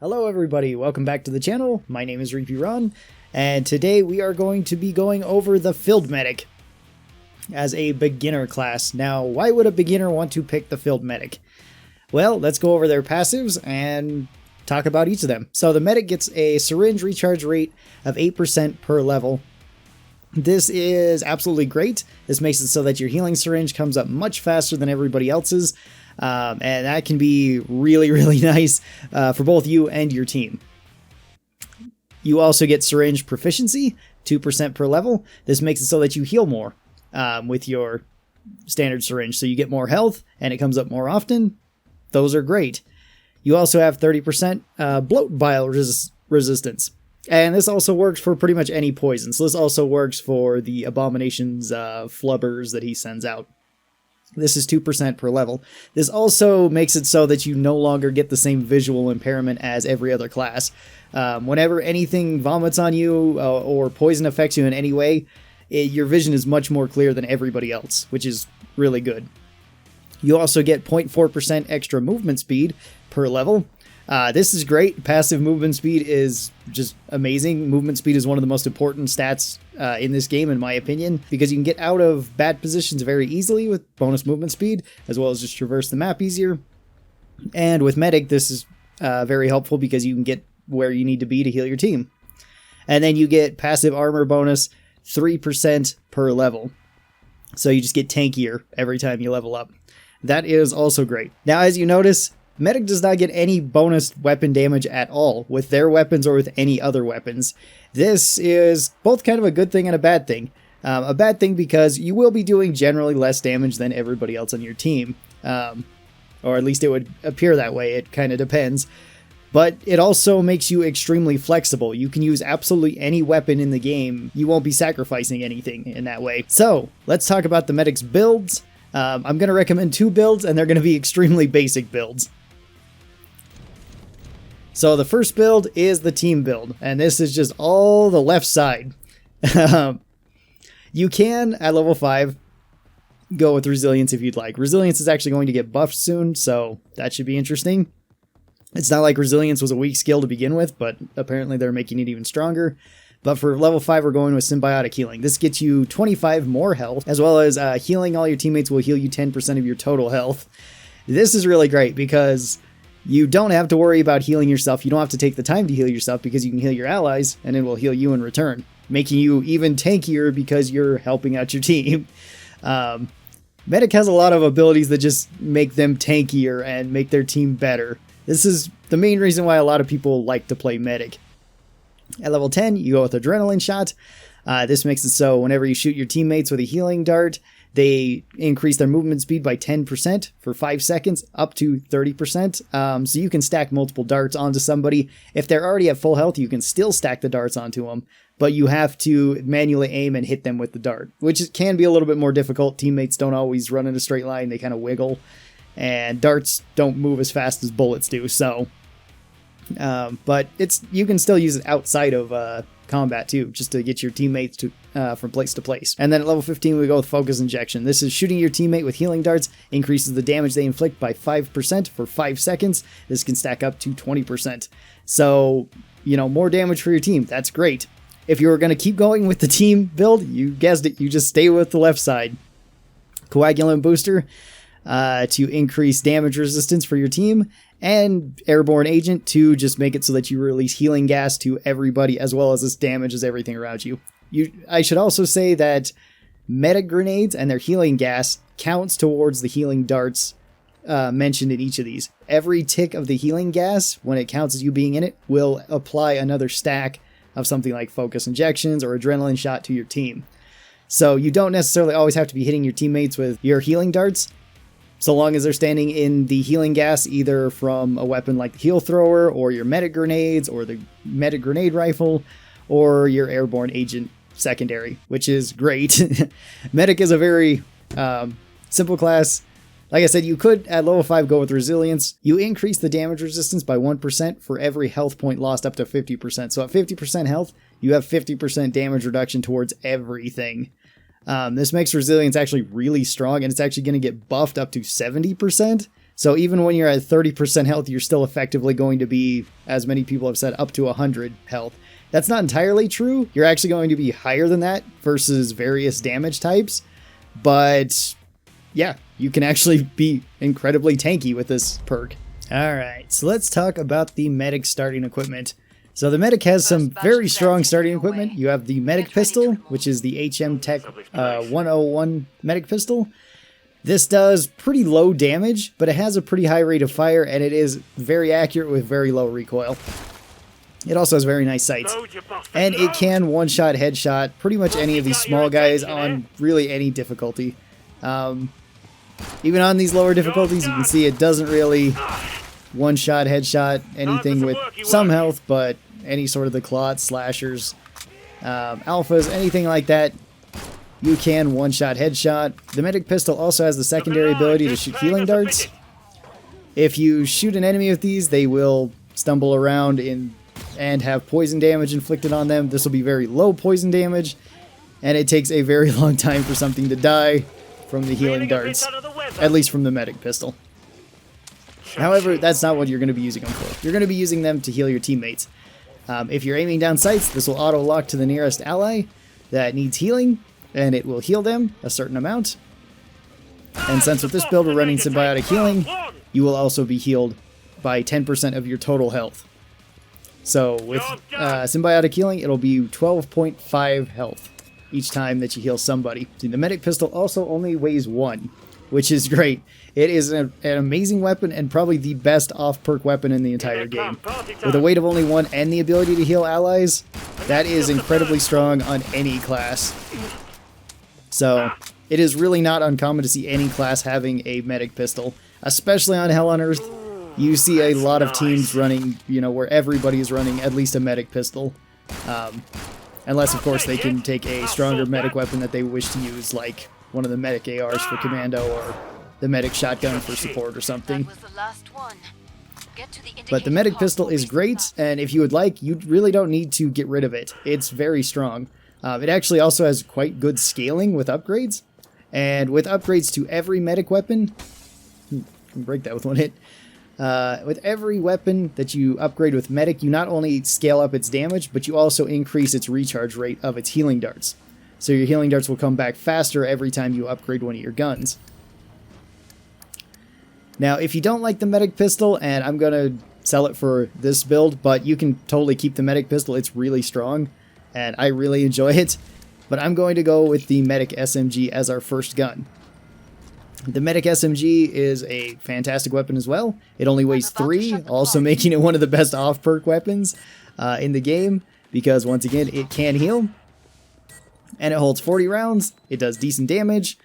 Hello everybody, welcome back to the channel. My name is Reapy Ron, and today we are going to be going over the Field Medic as a beginner class. Now, why would a beginner want to pick the Field Medic? Well, let's go over their passives and talk about each of them. So the Medic gets a syringe recharge rate of 8% per level. This is absolutely great. This makes it so that your healing syringe comes up much faster than everybody else's. And that can be really nice for both you and your team. You also get Syringe Proficiency, 2% per level. This makes it so that you heal more with your standard syringe. So you get more health and it comes up more often. Those are great. You also have 30% bloat bile resistance. And this also works for pretty much any poison. So this also works for the Abomination's flubbers that he sends out. This is 2% per level. This also makes it so that you no longer get the same visual impairment as every other class. Whenever anything vomits on you or poison affects you in any way, your vision is much more clear than everybody else, which is really good. You also get 0.4% extra movement speed per level. This is great. Passive movement speed is just amazing. Movement speed is one of the most important stats in this game, in my opinion, because you can get out of bad positions very easily with bonus movement speed, as well as just traverse the map easier. And with Medic, this is very helpful because you can get where you need to be to heal your team. And then you get passive armor bonus, 3% per level. So you just get tankier every time you level up. That is also great. Now, as you notice, Medic does not get any bonus weapon damage at all with their weapons or with any other weapons. This is both kind of a good thing and a bad thing. A bad thing because you will be doing generally less damage than everybody else on your team. Or at least it would appear that way. It kind of depends. But it also makes you extremely flexible. You can use absolutely any weapon in the game. You won't be sacrificing anything in that way. So, let's talk about the Medic's builds. I'm going to recommend 2 builds, and they're going to be extremely basic builds. So the first build is the team build, and this is just all the left side. You can, at level 5, go with Resilience if you'd like. Resilience is actually going to get buffed soon, so that should be interesting. It's not like Resilience was a weak skill to begin with, but apparently they're making it even stronger. But for level 5, we're going with Symbiotic Healing. This gets you 25 more health, as well as healing all your teammates will heal you 10% of your total health. This is really great because you don't have to worry about healing yourself. You don't have to take the time to heal yourself because you can heal your allies and it will heal you in return, making you even tankier because you're helping out your team. Medic has a lot of abilities that just make them tankier and make their team better. This is the main reason why a lot of people like to play Medic. At level 10, you go with Adrenaline Shot. This makes it so whenever you shoot your teammates with a healing dart, they increase their movement speed by 10% for 5 seconds, up to 30%. So you can stack multiple darts onto somebody. If they're already at full health, you can still stack the darts onto them, but you have to manually aim and hit them with the dart, which can be a little bit more difficult. Teammates don't always run in a straight line. They kind of wiggle, and darts don't move as fast as bullets do. So, but you can still use it outside of combat too, just to get your teammates to from place to place. And then at level 15 we go with Focus Injection. This is shooting your teammate with healing darts, increases the damage they inflict by 5% for 5 seconds. This can stack up to 20%. So, more damage for your team. That's great. If you were going to keep going with the team build, you guessed it, you just stay with the left side. Coagulant Booster to increase damage resistance for your team, and Airborne Agent to just make it so that you release healing gas to everybody as well as this damages everything around you. I should also say that Medic Grenades and their healing gas counts towards the healing darts mentioned in each of these. Every tick of the healing gas, when it counts as you being in it, will apply another stack of something like Focus Injections or Adrenaline Shot to your team. So you don't necessarily always have to be hitting your teammates with your healing darts, so long as they're standing in the healing gas, either from a weapon like the Heal Thrower, or your Medic Grenades, or the Medic Grenade Rifle, or your Airborne Agent secondary, which is great. Medic is a very simple class. Like I said, you could, at level 5, go with Resilience. You increase the damage resistance by 1% for every health point lost up to 50%. So at 50% health, you have 50% damage reduction towards everything. This makes Resilience actually really strong, and it's actually going to get buffed up to 70%. So even when you're at 30% health, you're still effectively going to be, as many people have said, up to 100 health. That's not entirely true. You're actually going to be higher than that versus various damage types. But yeah, you can actually be incredibly tanky with this perk. Alright, so let's talk about the medic starting equipment. So the medic has some very strong starting equipment. You have the medic pistol, which is the HM Tech 101 medic pistol. This does pretty low damage, but it has a pretty high rate of fire, and it is very accurate with very low recoil. It also has very nice sights. And it can one-shot, headshot pretty much any of these small guys on really any difficulty. Even on these lower difficulties, you can see it doesn't really one-shot, headshot anything with some health, but any sort of the clots, slashers, alphas, anything like that, you can one-shot, headshot. The medic pistol also has the secondary ability to shoot healing darts. If you shoot an enemy with these, they will stumble around and have poison damage inflicted on them. This will be very low poison damage, and it takes a very long time for something to die from the healing darts, at least from the medic pistol. However, that's not what you're going to be using them for. You're going to be using them to heal your teammates. If you're aiming down sights, this will auto-lock to the nearest ally that needs healing, and it will heal them a certain amount. And since with this build we're running Symbiotic Healing, you will also be healed by 10% of your total health. So with Symbiotic Healing, it'll be 12.5 health each time that you heal somebody. See, the medic pistol also only weighs 1, which is great. It is an amazing weapon and probably the best off-perk weapon in the entire game. With a weight of only 1 and the ability to heal allies, that is incredibly strong on any class. So it is really not uncommon to see any class having a medic pistol, especially on Hell on Earth. You see a lot of teams running, where everybody is running at least a medic pistol. Unless, of course, they can take a stronger medic weapon that they wish to use, like one of the medic ARs for commando or the medic shotgun for support or something. But the medic pistol is great, and if you would like, you really don't need to get rid of it. It's very strong. It actually also has quite good scaling with upgrades. And with upgrades to every medic weapon... can break that with one hit. With every weapon that you upgrade with medic, you not only scale up its damage, but you also increase its recharge rate of its healing darts. So your healing darts will come back faster every time you upgrade one of your guns. Now, if you don't like the medic pistol, and I'm going to sell it for this build, but you can totally keep the medic pistol, it's really strong, and I really enjoy it, but I'm going to go with the medic SMG as our first gun. The medic SMG is a fantastic weapon as well. It only weighs 3, also making it one of the best off-perk weapons in the game, because once again, it can heal, and it holds 40 rounds, it does decent damage.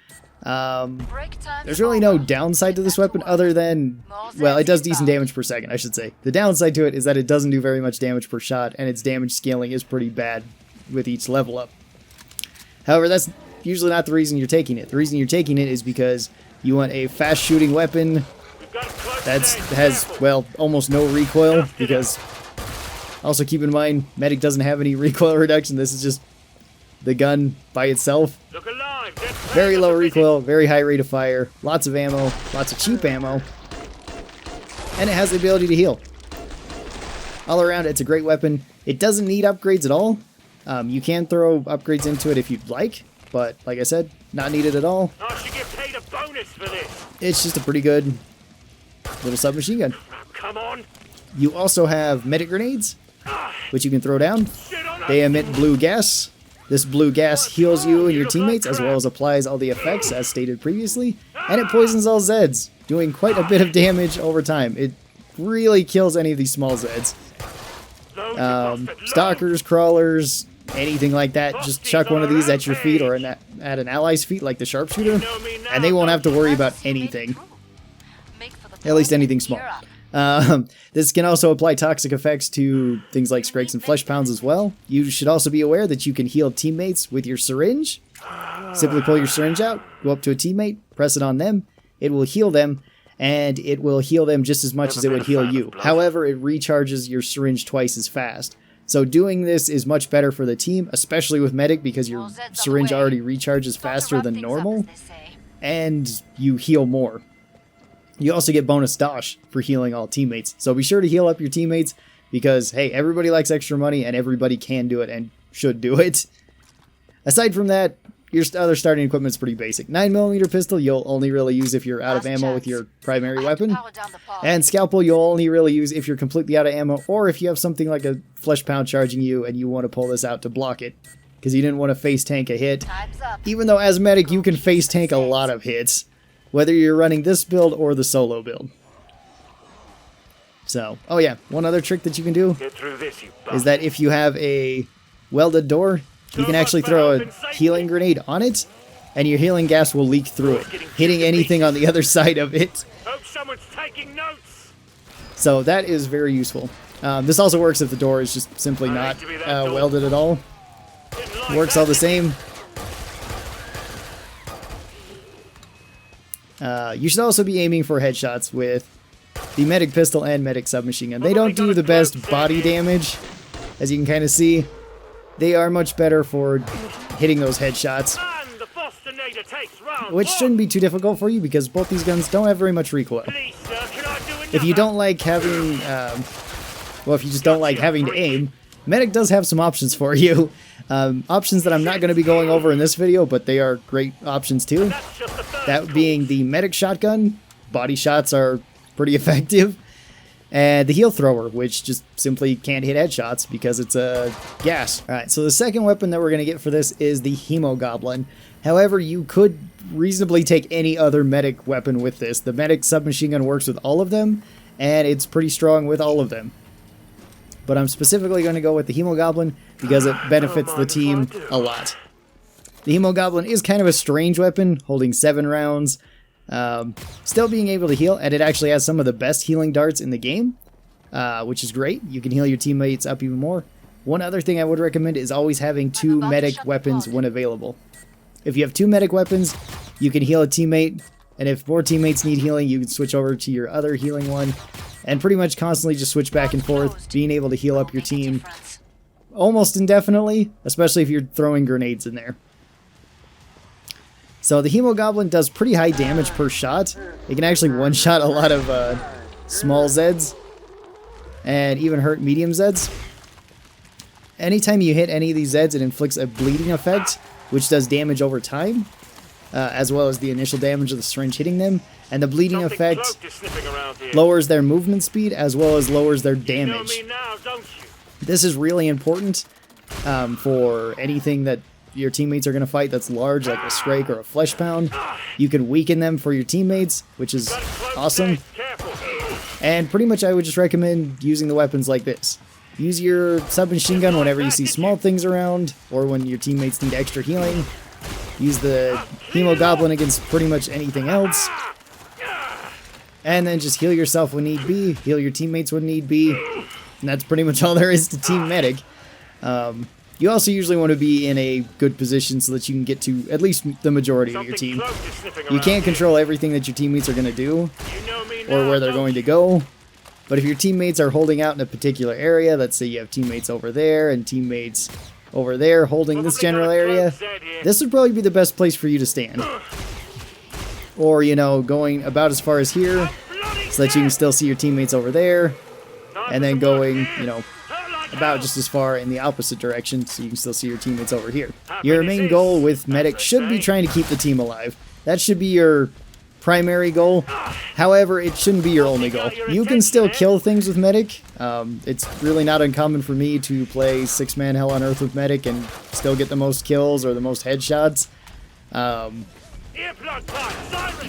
There's really no downside to this weapon other than, well, it does decent damage per second, I should say. The downside to it is that it doesn't do very much damage per shot, and its damage scaling is pretty bad with each level up. However, that's usually not the reason you're taking it. The reason you're taking it is because you want a fast shooting weapon that has, well, almost no recoil, because also keep in mind, medic doesn't have any recoil reduction. This is just the gun by itself. Very low recoil, very high rate of fire, lots of ammo, lots of cheap ammo, and it has the ability to heal. All around, it's a great weapon. It doesn't need upgrades at all. You can throw upgrades into it if you'd like, but like I said, not needed at all. It's just a pretty good little submachine gun. Come on. You also have medic grenades, which you can throw down. They emit blue gas. This blue gas heals you and your teammates, as well as applies all the effects, as stated previously, and it poisons all Zeds, doing quite a bit of damage over time. It really kills any of these small Zeds. Stalkers, crawlers, anything like that, just chuck one of these at your feet or at an ally's feet, like the sharpshooter, and they won't have to worry about anything. At least anything small. This can also apply toxic effects to things like Scrakes and Flesh Pounds as well. You should also be aware that you can heal teammates with your syringe. Simply pull your syringe out, go up to a teammate, press it on them, it will heal them, and it will heal them just as much as it would heal you. However, it recharges your syringe twice as fast. So doing this is much better for the team, especially with medic, because your syringe already recharges faster than normal, and you heal more. You also get bonus dosh for healing all teammates. So be sure to heal up your teammates because, hey, everybody likes extra money and everybody can do it and should do it. Aside from that, your other starting equipment's pretty basic. 9mm pistol you'll only really use if you're out of ammo with your primary weapon. And scalpel you'll only really use if you're completely out of ammo or if you have something like a flesh pound charging you and you want to pull this out to block it. Because you didn't want to face tank a hit. Even though as medic you can face tank a lot of hits. Whether you're running this build or the solo build. So, oh yeah, one other trick that you can do is that if you have a welded door, you can actually throw a healing grenade on it, and your healing gas will leak through it, hitting anything on the other side of it. So that is very useful. This also works if the door is just simply not welded at all. Works all the same. You should also be aiming for headshots with the medic pistol and medic submachine gun. They don't do the best body damage, as you can kind of see. They are much better for hitting those headshots, which shouldn't be too difficult for you because both these guns don't have very much recoil. If you don't like having, well, if you just don't like having to aim, medic does have some options for you. Options that I'm not going to be going over in this video, but they are great options too. That being the medic shotgun. Body shots are pretty effective. And the heal thrower, which just simply can't hit headshots because it's a gas. Alright, so the second weapon that we're going to get for this is the Hemogoblin. However, you could reasonably take any other medic weapon with this. The medic submachine gun works with all of them, and it's pretty strong with all of them. But I'm specifically going to go with the Hemogoblin because it benefits the team a lot. The Hemogoblin is kind of a strange weapon, holding 7 rounds, still being able to heal, and it actually has some of the best healing darts in the game, which is great. You can heal your teammates up even more. One other thing I would recommend is always having 2 medic weapons when available. If you have 2 medic weapons, you can heal a teammate, and if more teammates need healing, you can switch over to your other healing one, and pretty much constantly just switch back and forth, being able to heal up your team almost indefinitely, especially if you're throwing grenades in there. So the Hemogoblin does pretty high damage per shot. It can actually one-shot a lot of small Zeds, and even hurt medium Zeds. Anytime you hit any of these Zeds, it inflicts a bleeding effect, which does damage over time, as well as the initial damage of the syringe hitting them. And the bleeding effect lowers their movement speed, as well as lowers their damage. This is really important for anything that your teammates are going to fight that's large, like a Scrake or a Flesh Pound. You can weaken them for your teammates, which is awesome. And pretty much I would just recommend using the weapons like this. Use your submachine gun whenever you see small things around, or when your teammates need extra healing. Use the Hemogoblin against pretty much anything else. And then just heal yourself when need be, heal your teammates when need be. And that's pretty much all there is to Team Medic. You also usually want to be in a good position so that you can get to at least the majority of your team. You can't control everything that your teammates are going to do, or where they're going to go. But if your teammates are holding out in a particular area, let's say you have teammates over there and teammates over there holding this general area, this would probably be the best place for you to stand. Or, you know, going about as far as here, so that you can still see your teammates over there, and then going, you know, about just as far in the opposite direction, so you can still see your teammates over here. Your main goal with Medic should be trying to keep the team alive. That should be your primary goal. However, it shouldn't be your only goal. You can still kill things with Medic. It's really not uncommon for me to play 6-man Hell on Earth with Medic and still get the most kills or the most headshots.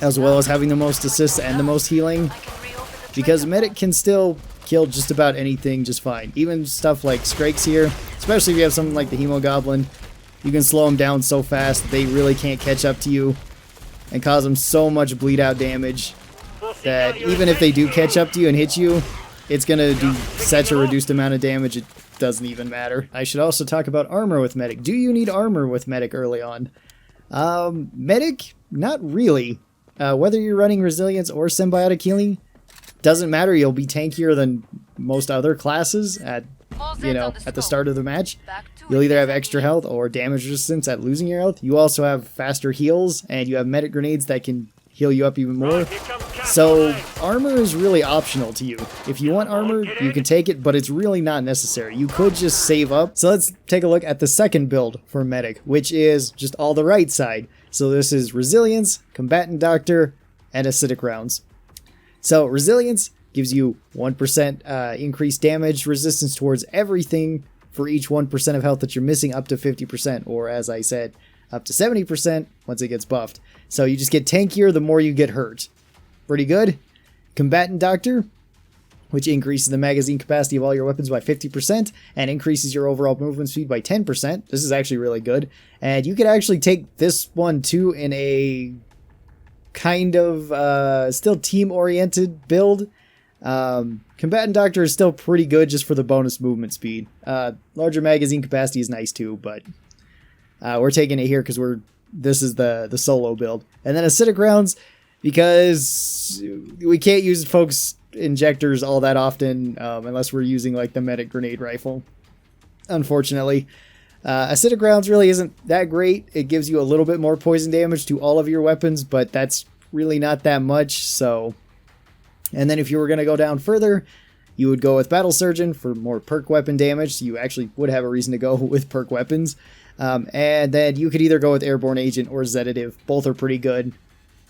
As well as having the most assists and the most healing. Because Medic can still kill just about anything just fine. Even stuff like Scrakes here, especially if you have something like the Hemogoblin, you can slow them down so fast that they really can't catch up to you and cause them so much bleed out damage that even if they do catch up to you and hit you, it's going to do such a reduced amount of damage it doesn't even matter. I should also talk about armor with Medic. Do you need armor with Medic early on? Medic, not really. Whether you're running Resilience or Symbiotic Healing, doesn't matter. You'll be tankier than most other classes at, you know, at the start of the match. You'll either have extra health or damage resistance at losing your health. You also have faster heals, and you have medic grenades that can heal you up even more. So armor is really optional to you. If you want armor, you can take it, but it's really not necessary. You could just save up. So let's take a look at the second build for Medic, which is just all the right side. So this is Resilience, Combatant Doctor, and Acidic Rounds. So Resilience gives you 1% increased damage resistance towards everything for each 1% of health that you're missing, up to 50%, or as I said, up to 70% once it gets buffed. So you just get tankier the more you get hurt. Pretty good. Combatant Doctor, which increases the magazine capacity of all your weapons by 50% and increases your overall movement speed by 10%. This is actually really good. And you could actually take this one too in a kind of still team-oriented build. Combatant Doctor is still pretty good just for the bonus movement speed. Larger magazine capacity is nice too, but we're taking it here because this is the solo build. And then Acidic Rounds, because we can't use folks injectors all that often unless we're using like the medic grenade rifle, unfortunately. Acidic Rounds really isn't that great. It gives you a little bit more poison damage to all of your weapons, but that's really not that much. So, and then if you were going to go down further, you would go with Battle Surgeon for more perk weapon damage. So you actually would have a reason to go with perk weapons. And then you could either go with Airborne Agent or Sedative. Both are pretty good.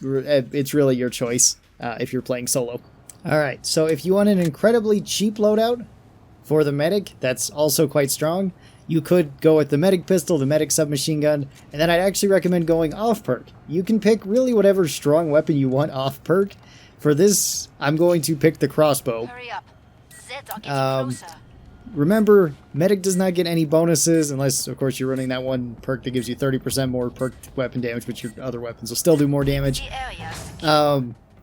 It's really your choice if you're playing solo. Alright, so if you want an incredibly cheap loadout for the medic that's also quite strong, you could go with the medic pistol, the medic submachine gun, and then I'd actually recommend going off perk. You can pick really whatever strong weapon you want off perk. For this, I'm going to pick the crossbow. Hurry up. Zeds are getting closer. Remember, medic does not get any bonuses unless, of course, you're running that one perk that gives you 30% more perk weapon damage, but your other weapons will still do more damage.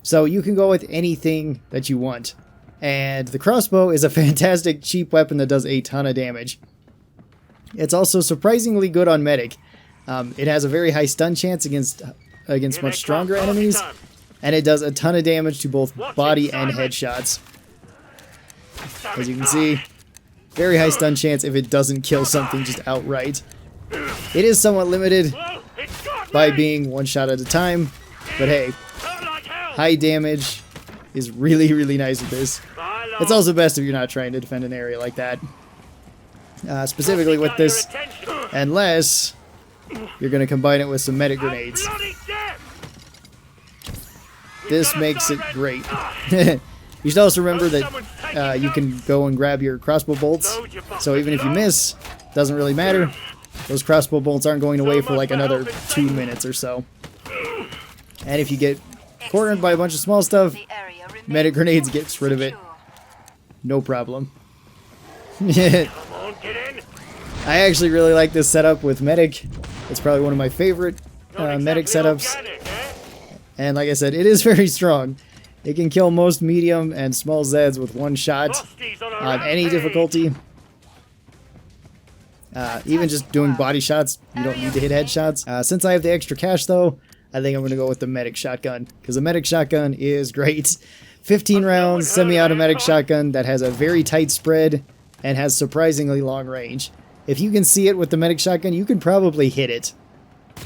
So you can go with anything that you want. And the crossbow is a fantastic cheap weapon that does a ton of damage. It's also surprisingly good on medic. It has a very high stun chance against much stronger enemies, and it does a ton of damage to both body and headshots. As you can see, very high stun chance if it doesn't kill something just outright. It is somewhat limited by being one shot at a time, but hey, high damage is really, really nice with this. It's also best if you're not trying to defend an area like that. Specifically with this, unless you're going to combine it with some medic grenades. This makes it great. You should also remember that you can go and grab your crossbow bolts, so even if you miss, doesn't really matter. Those crossbow bolts aren't going away for like another 2 minutes or so. And if you get cornered by a bunch of small stuff, medic grenades gets rid of it. No problem. I actually really like this setup with medic. It's probably one of my favorite medic setups. And like I said, it is very strong. It can kill most medium and small Zeds with one shot on any difficulty. Even just doing body shots, you don't need to hit headshots. Since I have the extra cash though, I think I'm going to go with the medic shotgun, because the medic shotgun is great. 15 rounds, semi-automatic shotgun that has a very tight spread and has surprisingly long range. If you can see it with the medic shotgun, you can probably hit it.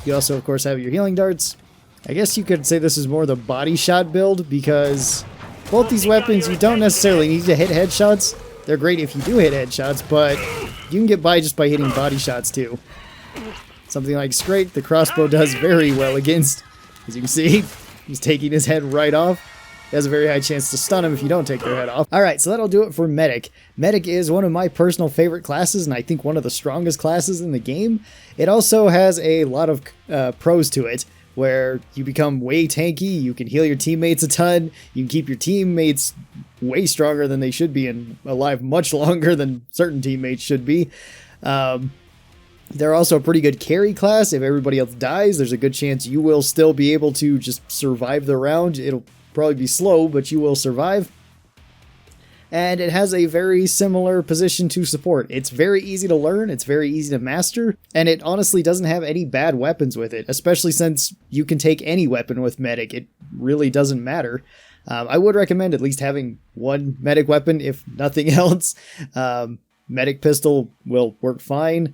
You also, of course, have your healing darts. I guess you could say this is more the body shot build, because both these weapons, you don't necessarily need to hit headshots. They're great if you do hit headshots, but you can get by just by hitting body shots too. Something like Scrake, the crossbow does very well against. As you can see, he's taking his head right off. He has a very high chance to stun him if you don't take their head off. Alright, so that'll do it for Medic. Medic is one of my personal favorite classes, and I think one of the strongest classes in the game. It also has a lot of pros to it, where you become way tanky, you can heal your teammates a ton, you can keep your teammates way stronger than they should be, and alive much longer than certain teammates should be. They're also a pretty good carry class. If everybody else dies, there's a good chance you will still be able to just survive the round. It'll probably be slow, but you will survive. And it has a very similar position to support. It's very easy to learn, it's very easy to master, and it honestly doesn't have any bad weapons with it, especially since you can take any weapon with Medic. It really doesn't matter. I would recommend at least having one Medic weapon, if nothing else. medic pistol will work fine.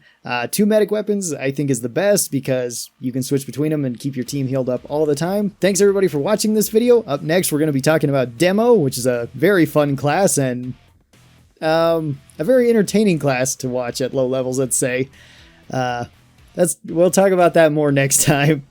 2 medic weapons I think is the best because you can switch between them and keep your team healed up all the time. Thanks everybody for watching this video. Up next we're going to be talking about Demo, which is a very fun class and a very entertaining class to watch at low levels, let's say. We'll talk about that more next time.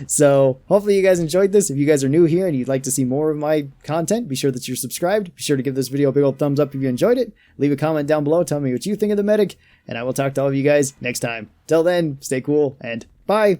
So hopefully you guys enjoyed this. If you guys are new here and you'd like to see more of my content, be sure that you're subscribed. Be sure to give this video a big old thumbs up if you enjoyed it. Leave a comment down below, tell me what you think of the medic, and I will talk to all of you guys next time. Till then, stay cool and bye!